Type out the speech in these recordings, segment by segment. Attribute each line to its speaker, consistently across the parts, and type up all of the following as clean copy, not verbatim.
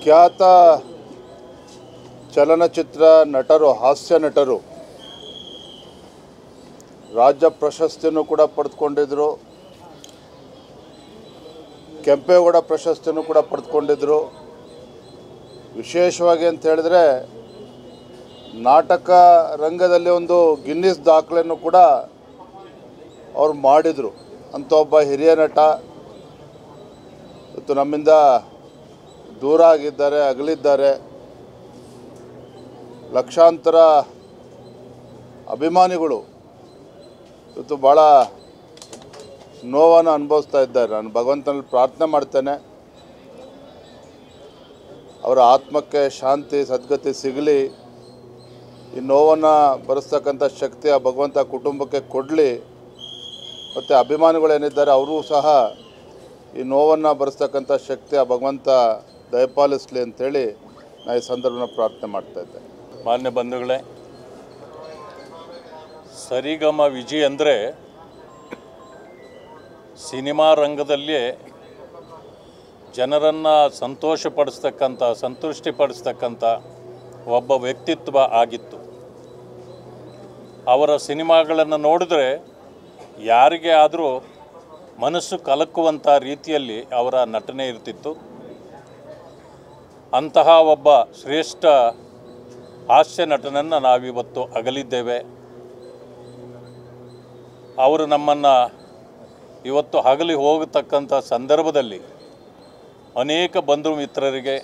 Speaker 1: ಖ್ಯಾತ ಚಲನಚಿತ್ರ ನಟರು, ಹಾಸ್ಯ ನಟರು ರಾಜ್ಯ ಪ್ರಶಸ್ತಿಯನ್ನು ಕೂಡ ಪಡೆದುಕೊಂಡಿದ್ದರು. ಕೆಂಪೇಗೌಡ ಪ್ರಶಸ್ತಿಯನ್ನು ಕೂಡ ಪಡೆದುಕೊಂಡಿದ್ದರು. ವಿಶೇಷವಾಗಿ ಅಂತ ಹೇಳಿದ್ರೆ ನಾಟಕ ರಂಗದಲ್ಲಿ ಒಂದು ಗಿನ್ನಿಸ್ ದಾಖಲೆಯನ್ನು ಕೂಡ ಅವರು ಮಾಡಿದರು. ಅಂಥ ಒಬ್ಬ ಹಿರಿಯ ನಟ ಇವತ್ತು ನಮ್ಮಿಂದ ದೂರ ಆಗಿದ್ದಾರೆ, ಅಗಲಿದ್ದಾರೆ. ಲಕ್ಷಾಂತರ ಅಭಿಮಾನಿಗಳು ಇವತ್ತು ಭಾಳ ನೋವನ್ನು ಅನುಭವಿಸ್ತಾ ಇದ್ದಾರೆ. ನಾನು ಭಗವಂತನಲ್ಲಿ ಪ್ರಾರ್ಥನೆ ಮಾಡ್ತೇನೆ, ಅವರ ಆತ್ಮಕ್ಕೆ ಶಾಂತಿ ಸದ್ಗತಿ ಸಿಗಲಿ. ಈ ನೋವನ್ನು ಭರಿಸ್ತಕ್ಕಂಥ ಶಕ್ತಿ ಆ ಭಗವಂತ ಕುಟುಂಬಕ್ಕೆ ಕೊಡಲಿ. ಮತ್ತು ಅಭಿಮಾನಿಗಳೇನಿದ್ದಾರೆ ಅವರು ಸಹ ಈ ನೋವನ್ನು ಭರಿಸ್ತಕ್ಕಂಥ ಶಕ್ತಿ ಆ ಭಗವಂತ ದಯಪಾಲಿಸಲಿ ಅಂಥೇಳಿ ನಾನು ಈ ಸಂದರ್ಭನ ಪ್ರಾರ್ಥನೆ ಮಾಡ್ತಾಯಿದ್ದೆ.
Speaker 2: ಮಾನ್ಯ ಬಂಧುಗಳೇ, ಸರಿಗಮ ವಿಜಿ ಅಂದರೆ ಸಿನಿಮಾ ರಂಗದಲ್ಲಿಯೇ ಜನರನ್ನು ಸಂತುಷ್ಟಿಪಡಿಸ್ತಕ್ಕಂಥ ಒಬ್ಬ ವ್ಯಕ್ತಿತ್ವ ಆಗಿತ್ತು. ಅವರ ಸಿನಿಮಾಗಳನ್ನು ನೋಡಿದ್ರೆ ಯಾರಿಗೆ ಆದರೂ ಮನಸ್ಸು ಕಲಕುವಂಥ ರೀತಿಯಲ್ಲಿ ಅವರ ನಟನೆ ಇರ್ತಿತ್ತು. ಅಂತಹ ಒಬ್ಬ ಶ್ರೇಷ್ಠ ಹಾಸ್ಯ ನಟನನ್ನು ನಾವಿವತ್ತು ಅಗಲಿದ್ದೇವೆ. ಅವರು ನಮ್ಮನ್ನು ಇವತ್ತು ಅಗಲಿ ಹೋಗತಕ್ಕಂಥ ಸಂದರ್ಭದಲ್ಲಿ ಅನೇಕ ಬಂಧು ಮಿತ್ರರಿಗೆ,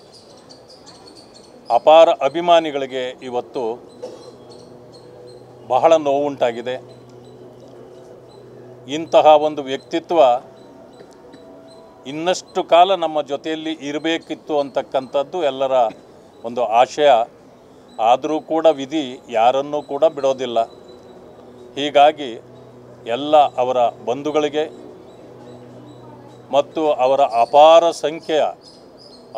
Speaker 2: ಅಪಾರ ಅಭಿಮಾನಿಗಳಿಗೆ ಇವತ್ತು ಬಹಳ ನೋವುಂಟಾಗಿದೆ. ಇಂತಹ ಒಂದು ವ್ಯಕ್ತಿತ್ವ ಇನ್ನಷ್ಟು ಕಾಲ ನಮ್ಮ ಜೊತೆಯಲ್ಲಿ ಇರಬೇಕಿತ್ತು ಅಂತಕ್ಕಂಥದ್ದು ಎಲ್ಲರ ಒಂದು ಆಶಯ. ಆದರೂ ಕೂಡ ವಿಧಿ ಯಾರನ್ನೂ ಕೂಡ ಬಿಡೋದಿಲ್ಲ. ಹೀಗಾಗಿ ಎಲ್ಲ ಅವರ ಬಂಧುಗಳಿಗೆ ಮತ್ತು ಅವರ ಅಪಾರ ಸಂಖ್ಯೆಯ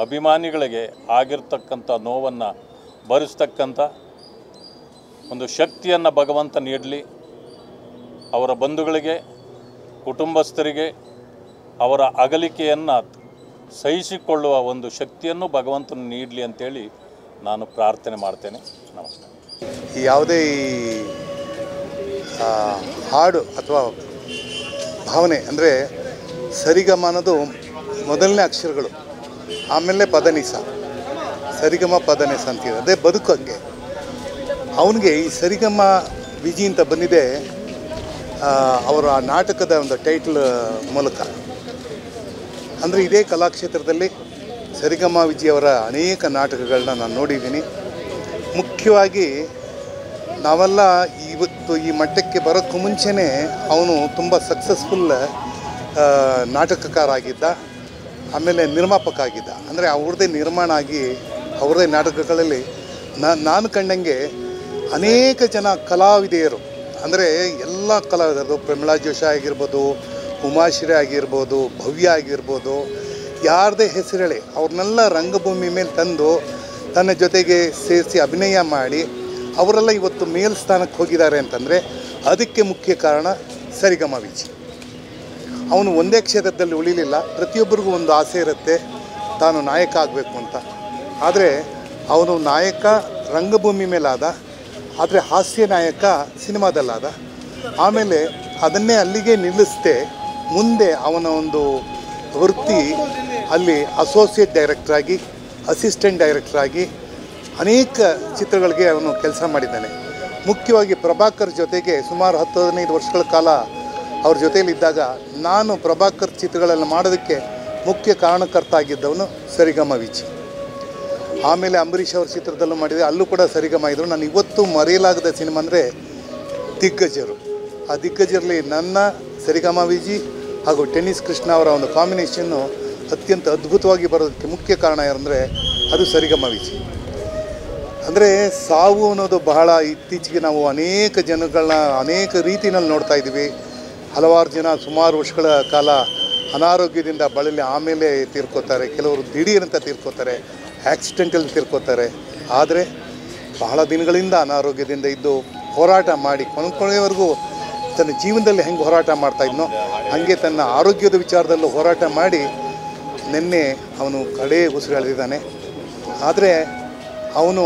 Speaker 2: ಅಭಿಮಾನಿಗಳಿಗೆ ಆಗಿರ್ತಕ್ಕಂಥ ನೋವನ್ನು ಭರಿಸ್ತಕ್ಕಂಥ ಒಂದು ಶಕ್ತಿಯನ್ನು ಭಗವಂತ ನೀಡಲಿ. ಅವರ ಬಂಧುಗಳಿಗೆ, ಕುಟುಂಬಸ್ಥರಿಗೆ ಅವರ ಅಗಲಿಕೆಯನ್ನು ಸಹಿಸಿಕೊಳ್ಳುವ ಒಂದು ಶಕ್ತಿಯನ್ನು ಭಗವಂತನು ನೀಡಲಿ ಅಂತೇಳಿ ನಾನು ಪ್ರಾರ್ಥನೆ ಮಾಡ್ತೇನೆ. ನಮಸ್ಕಾರ.
Speaker 3: ಯಾವುದೇ ಹಾಡು ಅಥವಾ ಭಾವನೆ ಅಂದರೆ ಸರಿಗಮ ಅನ್ನೋದು ಮೊದಲನೇ ಅಕ್ಷರಗಳು, ಆಮೇಲೆ ಪದನಿಸ, ಸರಿಗಮ ಪದನಿಸ ಅಂತೀವಿ. ಅದೇ ಬದುಕಂಗೆ ಅವನಿಗೆ ಈ ಸರಿಗಮ ವಿಜಿ ಅಂತ ಬಂದಿದೆ ಅವರ ನಾಟಕದ ಒಂದು ಟೈಟ್ಲ್ ಮೂಲಕ. ಅಂದರೆ ಇದೇ ಕಲಾಕ್ಷೇತ್ರದಲ್ಲಿ ಸರಿಗಮ ವಿಜಿಯವರ ಅನೇಕ ನಾಟಕಗಳನ್ನ ನಾನು ನೋಡಿದ್ದೀನಿ. ಮುಖ್ಯವಾಗಿ ನಾವೆಲ್ಲ ಇವತ್ತು ಈ ಮಟ್ಟಕ್ಕೆ ಬರೋಕ್ಕೂ ಮುಂಚೆನೇ ಅವನು ತುಂಬ ಸಕ್ಸಸ್ಫುಲ್ ನಾಟಕಕಾರ ಆಗಿದ್ದ, ಆಮೇಲೆ ನಿರ್ಮಾಪಕ ಆಗಿದ್ದ. ಅಂದರೆ ಅವ್ರದ್ದೇ ನಿರ್ಮಾಣ ಆಗಿ ಅವ್ರದ್ದೇ ನಾಟಕಗಳಲ್ಲಿ ನಾನು ಕಂಡಂಗೆ ಅನೇಕ ಜನ ಕಲಾವಿದೆಯರು, ಅಂದರೆ ಎಲ್ಲ ಕಲಾವಿದರು, ಪ್ರಮಿಳಾ ಜೋಶಿ ಆಗಿರ್ಬೋದು, ಉಮಾಶ್ರೀ ಆಗಿರ್ಬೋದು, ಭವ್ಯ ಆಗಿರ್ಬೋದು, ಯಾರದೇ ಹೆಸರೇಳಿ ಅವ್ರನ್ನೆಲ್ಲ ರಂಗಭೂಮಿ ಮೇಲೆ ತಂದು ತನ್ನ ಜೊತೆಗೆ ಸೇರಿಸಿ ಅಭಿನಯ ಮಾಡಿ ಅವರೆಲ್ಲ ಇವತ್ತು ಮೇಲ್ಸ್ಥಾನಕ್ಕೆ ಹೋಗಿದ್ದಾರೆ ಅಂತಂದರೆ ಅದಕ್ಕೆ ಮುಖ್ಯ ಕಾರಣ ಸರಿಗಮ ವಿಜಿ. ಅವನು ಒಂದೇ ಕ್ಷೇತ್ರದಲ್ಲಿ ಉಳಿಲಿಲ್ಲ. ಪ್ರತಿಯೊಬ್ಬರಿಗೂ ಒಂದು ಆಸೆ ಇರುತ್ತೆ ತಾನು ನಾಯಕ ಆಗಬೇಕು ಅಂತ. ಆದರೆ ಅವನು ನಾಯಕ ರಂಗಭೂಮಿ ಮೇಲಾದ, ಆದರೆ ಹಾಸ್ಯ ನಾಯಕ ಸಿನಿಮಾದಲ್ಲಾದ. ಆಮೇಲೆ ಅದನ್ನೇ ಅಲ್ಲಿಗೆ ನಿಲ್ಲಿಸದೆ ಮುಂದೆ ಅವನ ಒಂದು ವೃತ್ತಿ ಅಲ್ಲಿ ಅಸೋಸಿಯೇಟ್ ಡೈರೆಕ್ಟ್ರಾಗಿ, ಅಸಿಸ್ಟೆಂಟ್ ಡೈರೆಕ್ಟ್ರಾಗಿ ಅನೇಕ ಚಿತ್ರಗಳಿಗೆ ಅವನು ಕೆಲಸ ಮಾಡಿದ್ದಾನೆ. ಮುಖ್ಯವಾಗಿ ಪ್ರಭಾಕರ್ ಜೊತೆಗೆ ಸುಮಾರು 10-15 ವರ್ಷಗಳ ಕಾಲ ಅವ್ರ ಜೊತೆಯಲ್ಲಿದ್ದಾಗ ನಾನು ಪ್ರಭಾಕರ್ ಚಿತ್ರಗಳನ್ನು ಮಾಡೋದಕ್ಕೆ ಮುಖ್ಯ ಕಾರಣಕರ್ತ ಆಗಿದ್ದವನು ಸರಿಗಮ ವಿಜಿ. ಆಮೇಲೆ ಅಂಬರೀಷ್ ಅವ್ರ ಚಿತ್ರದಲ್ಲೂ ಮಾಡಿದೆ, ಅಲ್ಲೂ ಕೂಡ ಸರಿಗಮ ಇದ್ದರು. ನಾನು ಇವತ್ತು ಮರೆಯಲಾಗದ ಸಿನಿಮಾ ಅಂದರೆ ದಿಗ್ಗಜರು. ಆ ದಿಗ್ಗಜರಲ್ಲಿ ನನ್ನ ಸರಿಗಮ ವಿಜಿ ಹಾಗೂ ಟೆನ್ನಿಸ್ ಕೃಷ್ಣ ಅವರ ಒಂದು ಕಾಂಬಿನೇಷನ್ನು ಅತ್ಯಂತ ಅದ್ಭುತವಾಗಿ ಬರೋದಕ್ಕೆ ಮುಖ್ಯ ಕಾರಣ ಯಾರಂದರೆ ಅದು ಸರಿಗಮ ವಿಜಿ. ಅಂದರೆ ಸಾವು ಅನ್ನೋದು ಬಹಳ ಇತ್ತೀಚೆಗೆ ನಾವು ಅನೇಕ ಜನಗಳನ್ನ ಅನೇಕ ರೀತಿಯಲ್ಲಿ ನೋಡ್ತಾ ಇದ್ದೀವಿ. ಹಲವಾರು ಜನ ಸುಮಾರು ವರ್ಷಗಳ ಕಾಲ ಅನಾರೋಗ್ಯದಿಂದ ಬಳಲಿ ಆಮೇಲೆ ತೀರ್ಕೋತಾರೆ, ಕೆಲವರು ದಿಢೀರಂತ ತೀರ್ಕೋತಾರೆ, ಆಕ್ಸಿಡೆಂಟಲ್ಲಿ ತೀರ್ಕೋತಾರೆ. ಆದರೆ ಬಹಳ ದಿನಗಳಿಂದ ಅನಾರೋಗ್ಯದಿಂದ ಇದ್ದು ಹೋರಾಟ ಮಾಡಿ ಕೊನೆವರೆಗೂ ತನ್ನ ಜೀವನದಲ್ಲಿ ಹೆಂಗೆ ಹೋರಾಟ ಮಾಡ್ತಾಯಿದ್ನೋ ಹಾಗೆ ತನ್ನ ಆರೋಗ್ಯದ ವಿಚಾರದಲ್ಲೂ ಹೋರಾಟ ಮಾಡಿ ನಿನ್ನೆ ಅವನು ಕಡೆ ಉಸಿರೆಳೆದಿದ್ದಾನೆ. ಆದರೆ ಅವನು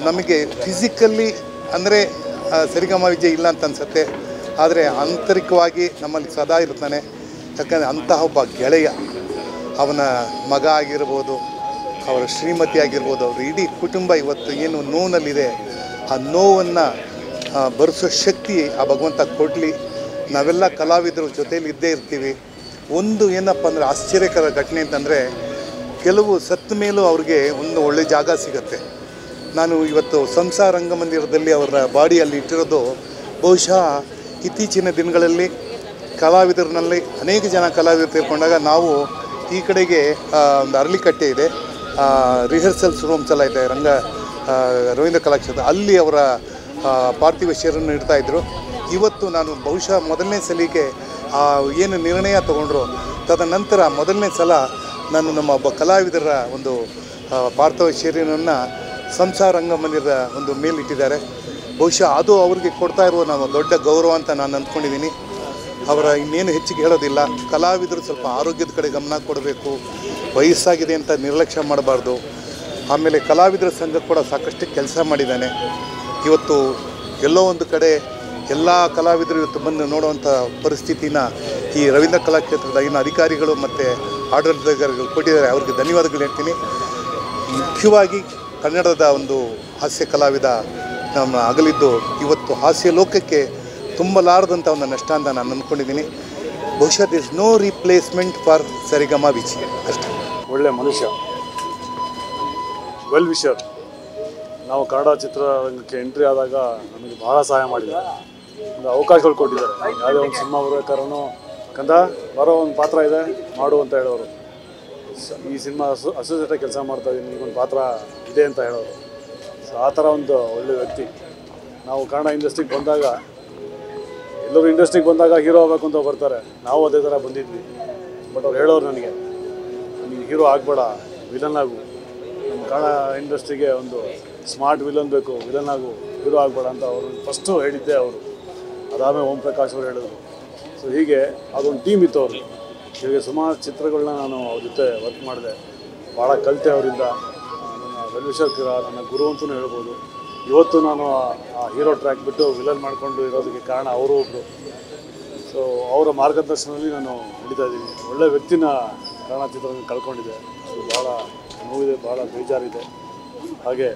Speaker 3: ನಮಗೆ ಫಿಸಿಕಲ್ಲಿ ಅಂದರೆ ಸರಿಗಮ ವಿಜಯ್ ಇಲ್ಲ ಅಂತ ಅನಿಸುತ್ತೆ, ಆದರೆ ಆಂತರಿಕವಾಗಿ ನಮ್ಮಲ್ಲಿ ಸದಾ ಇರ್ತಾನೆ. ಯಾಕಂದರೆ ಅಂತಹ ಒಬ್ಬ ಗೆಳೆಯ, ಅವನ ಮಗ ಆಗಿರ್ಬೋದು, ಅವರ ಶ್ರೀಮತಿ ಆಗಿರ್ಬೋದು, ಅವ್ರ ಇಡೀ ಕುಟುಂಬ ಇವತ್ತು ಏನು ನೋವಿನಲ್ಲಿದೆ, ಆ ನೋವನ್ನು ಭರಿಸೋ ಶಕ್ತಿ ಆ ಭಗವಂತ ಕೊಡಲಿ. ನಾವೆಲ್ಲ ಕಲಾವಿದರು ಜೊತೇಲಿ ಇದ್ದೇ ಇರ್ತೀವಿ. ಒಂದು ಏನಪ್ಪ ಅಂದರೆ ಆಶ್ಚರ್ಯಕರ ಘಟನೆ ಅಂತಂದರೆ, ಕೆಲವು ಸತ್ತ ಮೇಲೂ ಅವ್ರಿಗೆ ಒಂದು ಒಳ್ಳೆ ಜಾಗ ಸಿಗುತ್ತೆ. ನಾನು ಇವತ್ತು ಸಂಸಾರ ರಂಗಮಂದಿರದಲ್ಲಿ ಅವರ ಬಾಡಿಯಲ್ಲಿ ಇಟ್ಟಿರೋದು ಬಹುಶಃ ಇತ್ತೀಚಿನ ದಿನಗಳಲ್ಲಿ ಕಲಾವಿದರಿನಲ್ಲಿ ಅನೇಕ ಜನ ಕಲಾವಿದರು ತೀರ್ಕೊಂಡಾಗ ನಾವು ಈ ಕಡೆಗೆ ಒಂದು ಅರಳಿಕಟ್ಟೆ ಇದೆ, ರಿಹರ್ಸಲ್ಸ್ ರೂಮ್ಸ್ ಎಲ್ಲ ಇದೆ ರವೀಂದ್ರ ಕಲಾಕ್ಷೇತ್ರ, ಅಲ್ಲಿ ಅವರ ಪಾರ್ಥಿವ ಶರೀರವನ್ನು ಇಡ್ತಾಯಿದ್ರು. ಇವತ್ತು ನಾನು ಬಹುಶಃ ಮೊದಲನೇ ಸಲಿಗೆ ಏನು ನಿರ್ಣಯ ತೊಗೊಂಡ್ರು, ತದನಂತರ ಮೊದಲನೇ ಸಲ ನಾನು ನಮ್ಮ ಒಬ್ಬ ಕಲಾವಿದರ ಒಂದು ಪಾರ್ಥಿವ ಶರೀರವನ್ನು ಸಂಸಾರ ರಂಗಮಂದಿರದ ಒಂದು ಮೇಲಿಟ್ಟಿದ್ದಾರೆ. ಬಹುಶಃ ಅದು ಅವ್ರಿಗೆ ಕೊಡ್ತಾ ಇರುವ ನಾವು ದೊಡ್ಡ ಗೌರವ ಅಂತ ನಾನು ಅಂದ್ಕೊಂಡಿದ್ದೀನಿ. ಅವರ ಇನ್ನೇನು ಹೆಚ್ಚಿಗೆ ಹೇಳೋದಿಲ್ಲ. ಕಲಾವಿದರು ಸ್ವಲ್ಪ ಆರೋಗ್ಯದ ಕಡೆ ಗಮನ ಕೊಡಬೇಕು, ವಯಸ್ಸಾಗಿದೆ ಅಂತ ನಿರ್ಲಕ್ಷ್ಯ ಮಾಡಬಾರ್ದು. ಆಮೇಲೆ ಕಲಾವಿದರ ಸಂಘ ಕೂಡ ಸಾಕಷ್ಟು ಕೆಲಸ ಮಾಡಿದ್ದಾನೆ. ಇವತ್ತು ಎಲ್ಲೋ ಒಂದು ಕಡೆ ಎಲ್ಲ ಕಲಾವಿದರು ಇವತ್ತು ಬಂದು ನೋಡುವಂಥ ಪರಿಸ್ಥಿತಿನ ಈ ರವೀಂದ್ರ ಕಲಾಕ್ಷೇತ್ರದ ಇನ್ನು ಅಧಿಕಾರಿಗಳು ಮತ್ತು ಆಡಳಿತಾಧಿಕಾರಿಗಳು ಕೊಟ್ಟಿದ್ದಾರೆ, ಅವ್ರಿಗೆ ಧನ್ಯವಾದಗಳು ಹೇಳ್ತೀನಿ. ಮುಖ್ಯವಾಗಿ ಕನ್ನಡದ ಒಂದು ಹಾಸ್ಯ ಕಲಾವಿದ ನಮ್ಮ ಅಗಲಿದ್ದು ಇವತ್ತು ಹಾಸ್ಯ ಲೋಕಕ್ಕೆ ತುಂಬಲಾರದಂಥ ಒಂದು ನಷ್ಟ ಅಂತ ನಾನು ಅಂದ್ಕೊಂಡಿದ್ದೀನಿ. ಬಹುಶಃ ದಿಸ್ ನೋ ರಿಪ್ಲೇಸ್ಮೆಂಟ್ ಫಾರ್ ಸರಿಗಮ ವಿಜಯ್ ಅಷ್ಟೇ.
Speaker 4: ಒಳ್ಳೆ ಮನುಷ್ಯ, ವೆಲ್ ವಿಷರ್. ನಾವು ಕನ್ನಡ ಚಿತ್ರರಂಗಕ್ಕೆ ಎಂಟ್ರಿ ಆದಾಗ ನಮಗೆ ಬಹಳ ಸಹಾಯ ಮಾಡಿದ್ದಾರೆ, ಒಂದು ಅವಕಾಶಗಳು ಕೊಟ್ಟಿದ್ದಾರೆ. ಯಾವುದೇ ಒಂದು ಸಿನಿಮಾ ಬರ್ಬೇಕಾದ್ರೂ ಕಂದ ಬರೋ ಒಂದು ಪಾತ್ರ ಇದೆ ಮಾಡು ಅಂತ ಹೇಳೋರು. ಈ ಸಿನಿಮಾ ಅಸೋಸಿಯೇಟಾಗಿ ಕೆಲಸ ಮಾಡ್ತಾಯಿದ್ದೀನಿ, ಈಗೊಂದು ಪಾತ್ರ ಇದೆ ಅಂತ ಹೇಳೋರು. ಸೊ ಆ ಥರ ಒಂದು ಒಳ್ಳೆ ವ್ಯಕ್ತಿ. ನಾವು ಕನ್ನಡ ಇಂಡಸ್ಟ್ರಿಗೆ ಬಂದಾಗ, ಎಲ್ಲರೂ ಇಂಡಸ್ಟ್ರಿಗೆ ಬಂದಾಗ ಹೀರೋ ಆಗಬೇಕು ಅಂತ ಬರ್ತಾರೆ, ನಾವು ಅದೇ ಥರ ಬಂದಿದ್ವಿ. ಬಟ್ ಅವ್ರು ಹೇಳೋರು ನನಗೆ, ನೀನು ಹೀರೋ ಆಗಬೇಡ, ವಿಲನ್ ಆಗು. ನಮ್ಮ ಕನ್ನಡ ಇಂಡಸ್ಟ್ರಿಗೆ ಒಂದು ಸ್ಮಾರ್ಟ್ ವಿಲನ್ ಬೇಕು, ವಿಲನ್ ಆಗು, ಹೀರೋ ಆಗಬೇಡ ಅಂತ ಅವರು ಫಸ್ಟು ಹೇಳಿದ್ದೆ ಅವರು. ಅದಾದಮೇಲೆ ಓಂ ಪ್ರಕಾಶ್ ಅವರು ಹೇಳಿದ್ರು. ಸೊ ಹೀಗೆ ಅದೊಂದು ಟೀಮ್ ಇತ್ತು ಅವರು. ಹೀಗೆ ಸುಮಾರು ಚಿತ್ರಗಳನ್ನ ನಾನು ಅವ್ರ ಜೊತೆ ವರ್ಕ್ ಮಾಡಿದೆ, ಭಾಳ ಕಲಿತೆ ಅವರಿಂದ. ನನ್ನ ವೆಲ್ವಿಷರ್ ನನ್ನ ಗುರು ಅಂತಲೂ ಹೇಳ್ಬೋದು. ಇವತ್ತು ನಾನು ಆ ಹೀರೋ ಟ್ರ್ಯಾಕ್ ಬಿಟ್ಟು ವಿಲನ್ ಮಾಡಿಕೊಂಡು ಇರೋದಕ್ಕೆ ಕಾರಣ ಅವರು ಒಬ್ಬರು. ಸೊ ಅವರ ಮಾರ್ಗದರ್ಶನದಲ್ಲಿ ನಾನು ನಡೀತಾ ಇದ್ದೀನಿ. ಒಳ್ಳೆ ವ್ಯಕ್ತಿನ ಕನ್ನಡ ಚಿತ್ರರಂಗ ಕಳ್ಕೊಂಡಿದ್ದೆ. ಸೊ ಭಾಳ ನೋವಿದೆ, ಭಾಳ ಬೇಜಾರಿದೆ. ಹಾಗೆ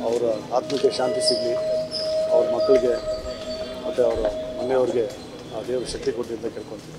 Speaker 4: ಅವರ ಆತ್ಮಕ್ಕೆ ಶಾಂತಿ ಸಿಗಲಿ, ಅವ್ರ ಮಕ್ಕಳಿಗೆ ಮತ್ತು ಅವರ ಮನೆಯವ್ರಿಗೆ ಆ ದೇವರು ಶಕ್ತಿ ಕೊಡಲಿ ಅಂತ ಕೇಳ್ಕೊಳ್ತೀನಿ.